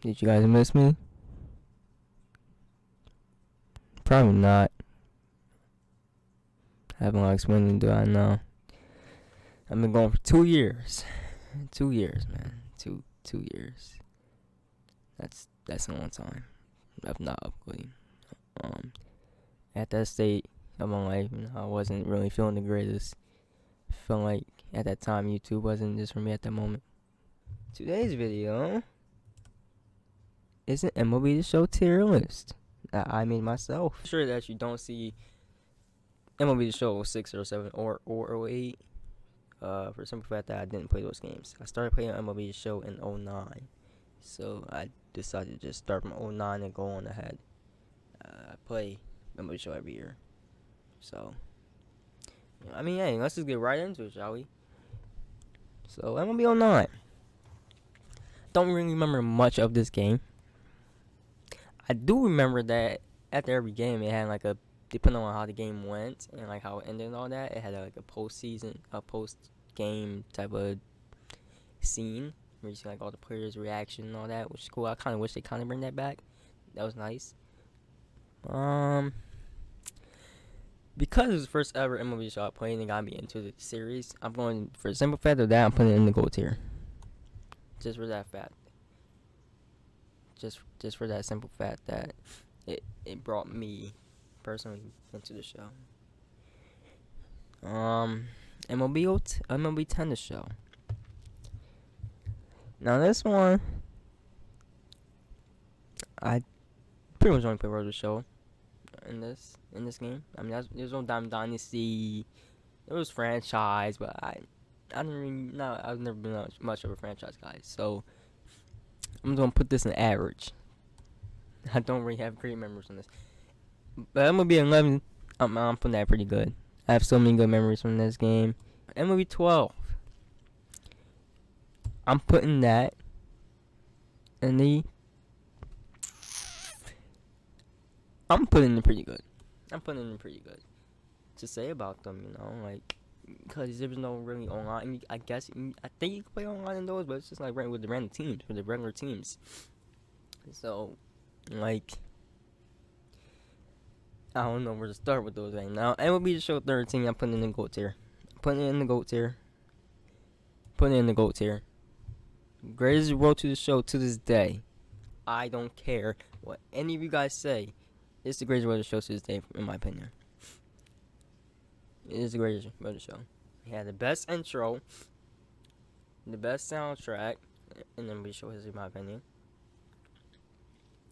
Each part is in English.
Did you guys miss me? Probably not. I haven't like explaining, do I know? I've been going for 2 years. 2 years, man. Two years. That's a long time. Of not uploading. At that state of my life, I wasn't really feeling the greatest. Felt like at that time YouTube wasn't just for me at that moment. Today's video is an MLB The Show tier list that I made myself. I'm sure that you don't see MLB The Show 06 or 07 or 08. For the simple fact that I didn't play those games. I started playing MLB The Show in 09. So I decided to just start from 09 and go on ahead. I play MLB The Show every year. So, hey, let's just get right into it, shall we? So, MLB 09. Don't really remember much of this game. I do remember that after every game, it had like a, depending on how the game went and like how it ended and all that, it had like a post-game type of scene where you see like all the players' reaction and all that, which is cool. I kind of wish they kind of bring that back. That was nice. Because it was the first ever MLB show I played and got me into the series, I'm going for the simple fact of that I'm putting it in the GOAT tier. Just for that fact. Just for that simple fact that it brought me personally into the show. MLB Tennis Show. Now this one, I pretty much only play Road to Show in this game. I mean, there's no Diamond Dynasty. It was franchise, but I didn't really, no, I've never been much of a franchise guy. So I'm gonna put this in average. I don't really have great memories on this, but MLB 11, I'm putting that pretty good. I have so many good memories from this game. MLB 12, I'm putting that in the. I'm putting it pretty good. To say about them, like, because there was no really online. I guess I think you can play online in those, but it's just like right with the random teams, with the regular teams. So, like, I don't know where to start with those right now. MLB The Show 13, I'm putting it in the GOAT tier. Greatest Road to the Show to this day. I don't care what any of you guys say. It's the greatest Road to the Show to this day, in my opinion. It is the greatest Road to the Show. It had the best intro, the best soundtrack, and then MLB Show history, in my opinion.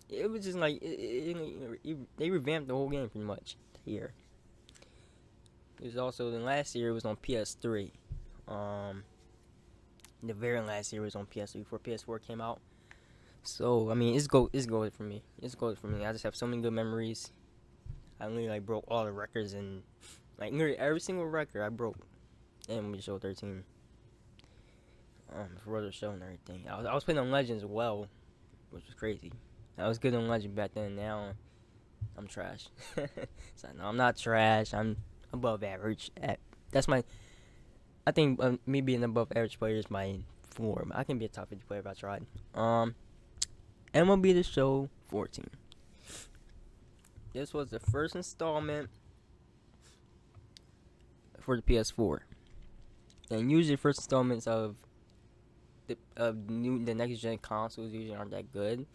It was just like they revamped the whole game pretty much here. It was also the last year it was on PS3. The very last year was on PS3 before PS4 came out. So I mean, it's goated for me. I just have so many good memories. I literally like broke all the records and like literally every single record I broke. And we showed 13. For the show and everything. I was playing on Legends as well, which was crazy. I was good on Legend back then. Now I'm trash. So no, I'm not trash. I'm above average. I think me being above average player is my floor. I can be a top 50 player if I tried. MLB The Show 14. This was the first installment for the PS4, and usually first installments of the next gen consoles usually aren't that good.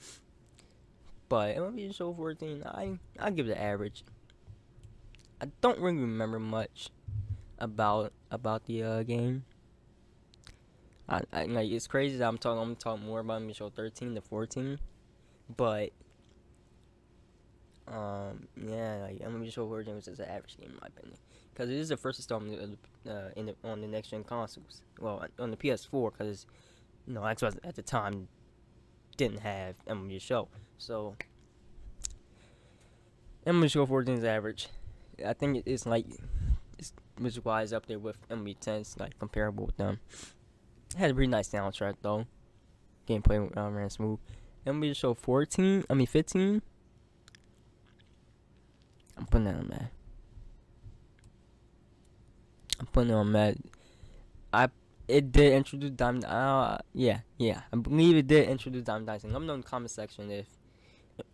But MLB The Show 14, I give it an average. I don't really remember much about the game. I like, it's crazy that I'm talking more about MLB The Show 13 to 14, but yeah, like MLB The Show 14 was just an average game in my opinion, because it is the first installment on the next gen consoles. Well, on the PS4, because Xbox at the time didn't have MLB The Show. So MLB Show 14 is average. I think it's which is why it's up there with MLB 10. It's like comparable with them. It had a pretty nice soundtrack though. Gameplay ran smooth. MLB Show 15. I'm putting that on that. I It did introduce Diamond. Yeah. I believe it did introduce Diamond Dynasty. Let me know in the comment section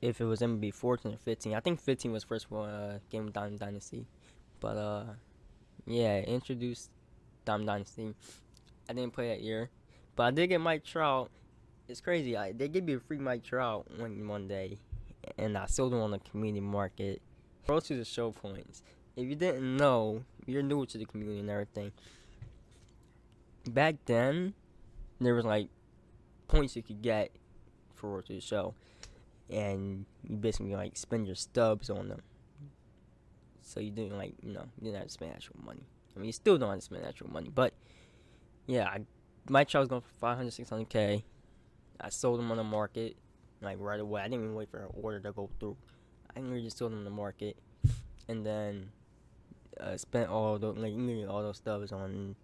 if it was MLB 14 or 15. I think 15 was first game of Diamond Dynasty, but yeah, it introduced Diamond Dynasty. I didn't play that year, but I did get Mike Trout. It's crazy. They gave me a free Mike Trout one day, and I sold him on the community market. Go to the show points. If you didn't know, you're new to the community and everything. Back then, there was like points you could get for Road to the Show, and you basically like spend your stubs on them. So you didn't you didn't have to spend actual money. I mean, you still don't have to spend actual money, but yeah, Mike Trout was going for 500, 600K. I sold them on the market like right away. I didn't even wait for an order to go through. I literally just sold them on the market, and then spent all those stubs on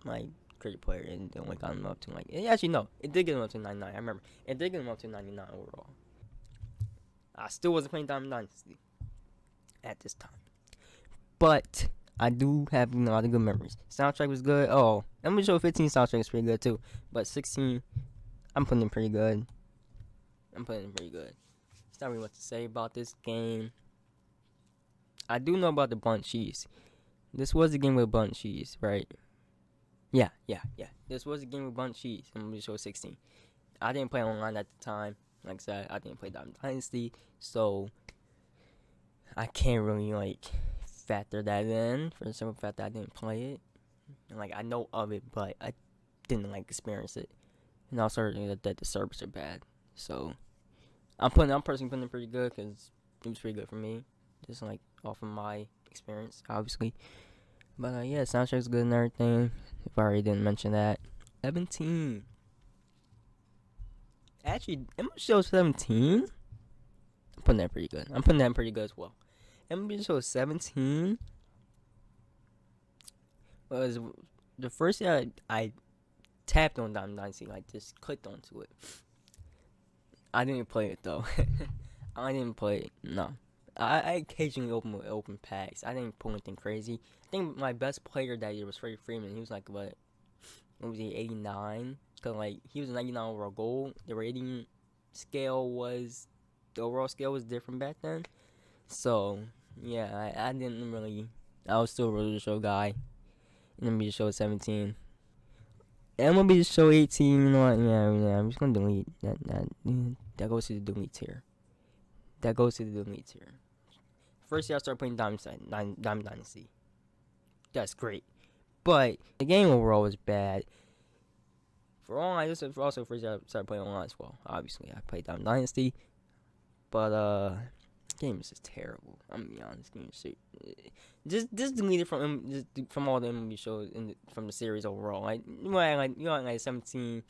my cricket player, and then got him up to actually no, it did get him up to 99. I remember it did get him up to 99 overall. I still wasn't playing Diamond Dynasty at this time, but I do have a lot of good memories. Soundtrack was good. Oh, I'm gonna show 15 soundtrack is pretty good too, but 16, I'm putting it pretty good. It's not really what to say about this game. I do know about the Bunt Cheese. This was a game with Bunt Cheese, right? Yeah. This was a game with Bunt Cheese. I'm gonna show 16. I didn't play online at the time. Like I said, I didn't play Diamond Dynasty, so I can't really factor that in for the simple fact that I didn't play it. And, I know of it, but I didn't experience it. And also that the servers are bad. So I'm personally putting it pretty good because it was pretty good for me, just off of my experience, obviously. But yeah, soundtrack's good and everything. If I already didn't mention that. 17. Actually, MLB Show 17. I'm putting that pretty good. As well. MLB Show 17 was the first year I tapped on Diamond Dynasty, just clicked onto it. I didn't play it though. I didn't play it. No. I occasionally open packs. I didn't pull anything crazy. I think my best player that year was Freddie Freeman. He was what was he, 89? Cause he was a 99 overall gold. The rating scale was, the overall scale was different back then. So yeah, I didn't really. I was still a Road to the Show guy. MLB Show 17. MLB Show 18. You know what? Yeah. I'm just gonna delete that. That goes to the delete tier. First year I started playing Diamond Dynasty. That's great. But the game overall was bad. For online, this is also first year I started playing online as well. Obviously, I played Diamond Dynasty. But game is just terrible. I'm gonna be honest. Game is just delete it from all the MLB shows from the series overall. 17.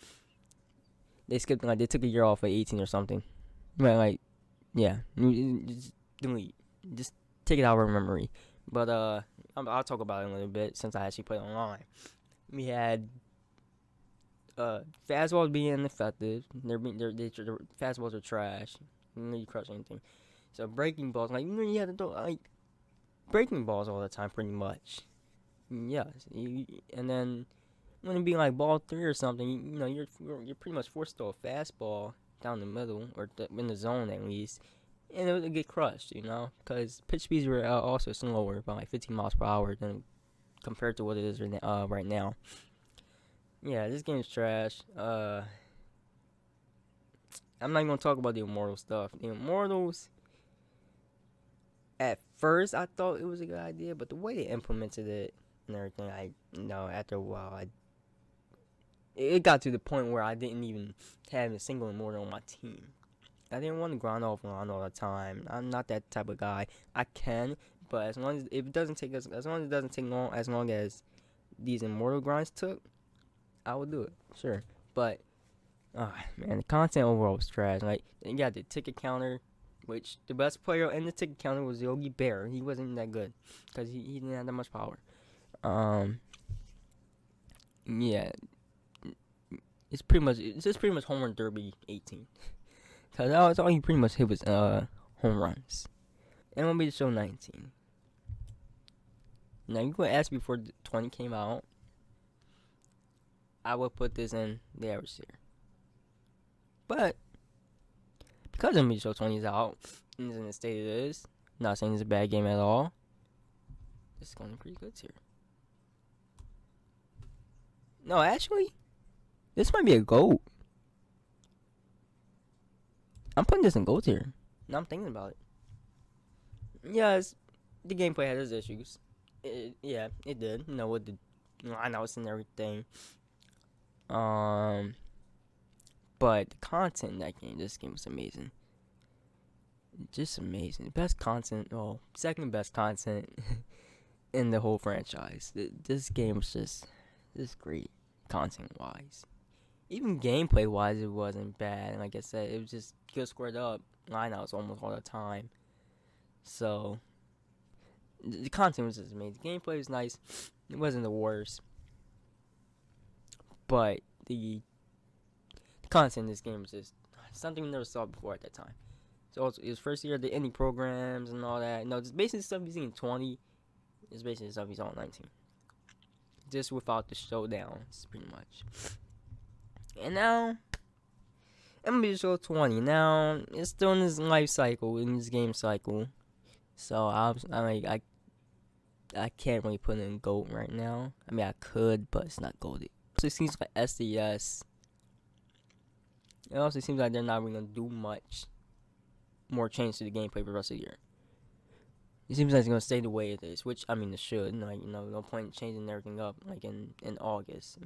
They skipped they took a year off at 18 or something. Yeah, just delete. Just take it out of memory. But I'll talk about it in a little bit since I actually played online. We had fastballs being ineffective. Their fastballs are trash. You don't really crush anything. So breaking balls, you have to throw breaking balls all the time, pretty much. Yes, and then when it be ball 3 or something, you're pretty much forced to throw a fastball down the middle or in the zone at least, and it would get crushed, because pitch speeds were also slower, about 15 miles per hour than compared to what it is right now. Yeah, this game's trash. I'm not even gonna talk about the Immortal stuff. The Immortals, at first I thought it was a good idea, but the way they implemented it and everything, after a while, it got to the point where I didn't even have a single Immortal on my team. I didn't want to grind all the time. I'm not that type of guy. I can, but as long as it doesn't take long, as long as these Immortal grinds took, I would do it, sure. But man, the content overall was trash. You got the ticket counter, which the best player in the ticket counter was Yogi Berra. He wasn't that good because he didn't have that much power. Yeah, it's pretty much home run derby 18. Cause that's all he pretty much hit was home runs. MLB Show 19. Now you gonna ask me before 20 came out. I would put this in the average tier. But because MLB Show 20 is out and is in the state it is, not saying it's a bad game at all, this is going to be pretty good tier. No, actually, this might be a GOAT. I'm putting this in GOAT tier. Now I'm thinking about it. Yes, the gameplay had its issues. It did. You know, with the lineouts and everything. But the content in that game, this game was amazing. Just amazing. Best content, second best content in the whole franchise. This game was just great content-wise. Even gameplay-wise, it wasn't bad. Like I said, it was just good squared up lineouts almost all the time. So, the content was just amazing. The gameplay was nice. It wasn't the worst. But the content in this game was just something we never saw before at that time. So, it was first year of the indie programs and all that. No, it's basically stuff you see in 20. It's basically stuff you saw in 19. Just without the showdowns, pretty much. And now, MLB Show 20. Now, it's still in this life cycle, in this game cycle. So, I can't really put it in GOAT right now. I mean, I could, but it's not GOATed. So, it seems like SDS. It also seems like they're not really going to do much more change to the gameplay for the rest of the year. It seems like it's going to stay the way it is, which, I mean, it should. Like, no point in changing everything up, like, in August,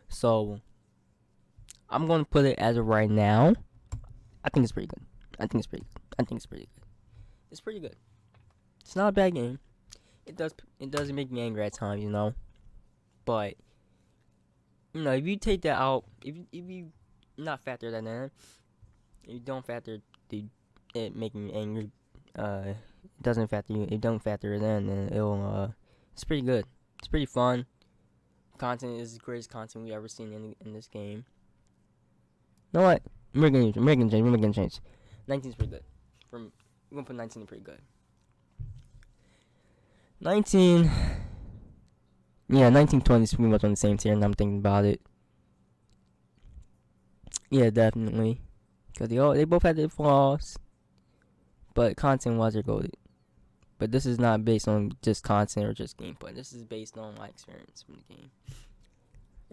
So, I'm going to put it as of right now. I think it's pretty good. It's pretty good. It's not a bad game. It does make me angry at times, But, if you take that out, if you not factor that in, if you don't factor it making me angry, it don't factor it in, then it's pretty good. It's pretty fun. Content is the greatest content we've ever seen in this game. You know what? We're making change. 19's pretty good. We're gonna put 19 in pretty good. 19. Yeah, 1920 is pretty much on the same tier, and I'm thinking about it. Yeah, definitely. Because they both had their flaws. But content-wise, they're goated. But this is not based on just content or just gameplay. This is based on my experience from the game.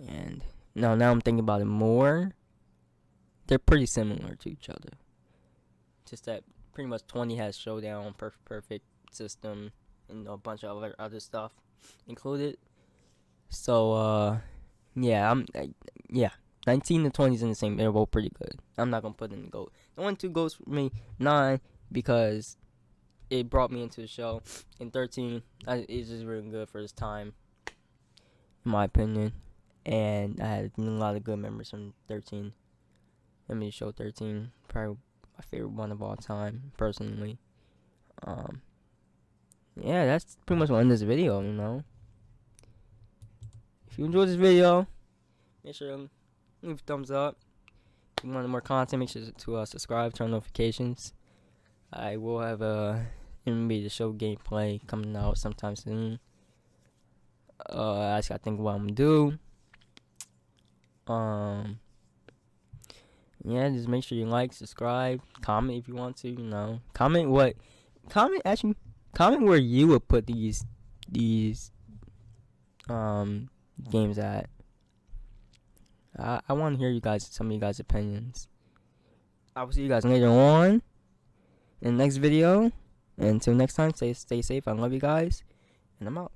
And now I'm thinking about it more. They're pretty similar to each other. Just that pretty much 20 has showdown, perfect system, and a bunch of other stuff included. So, 19 and 20 is in the same. They're both pretty good. I'm not gonna put in the GOAT. The one 2 goes for me 9 because it brought me into the show. And 13, it's just really good for its time, in my opinion. And I had a lot of good memories from 13. MLB Show 13, probably my favorite one of all time, personally. That's pretty much what end this video, If you enjoyed this video, make sure to leave a thumbs up. If you want more content, make sure to subscribe, turn on notifications. I will have MLB The Show gameplay coming out sometime soon. I just gotta think what I'm gonna do. Just make sure you like, subscribe, comment if you want to, comment where you would put these games at. I want to hear some of you guys' opinions. I will see you guys later on in the next video. And until next time, stay safe. I love you guys, and I'm out.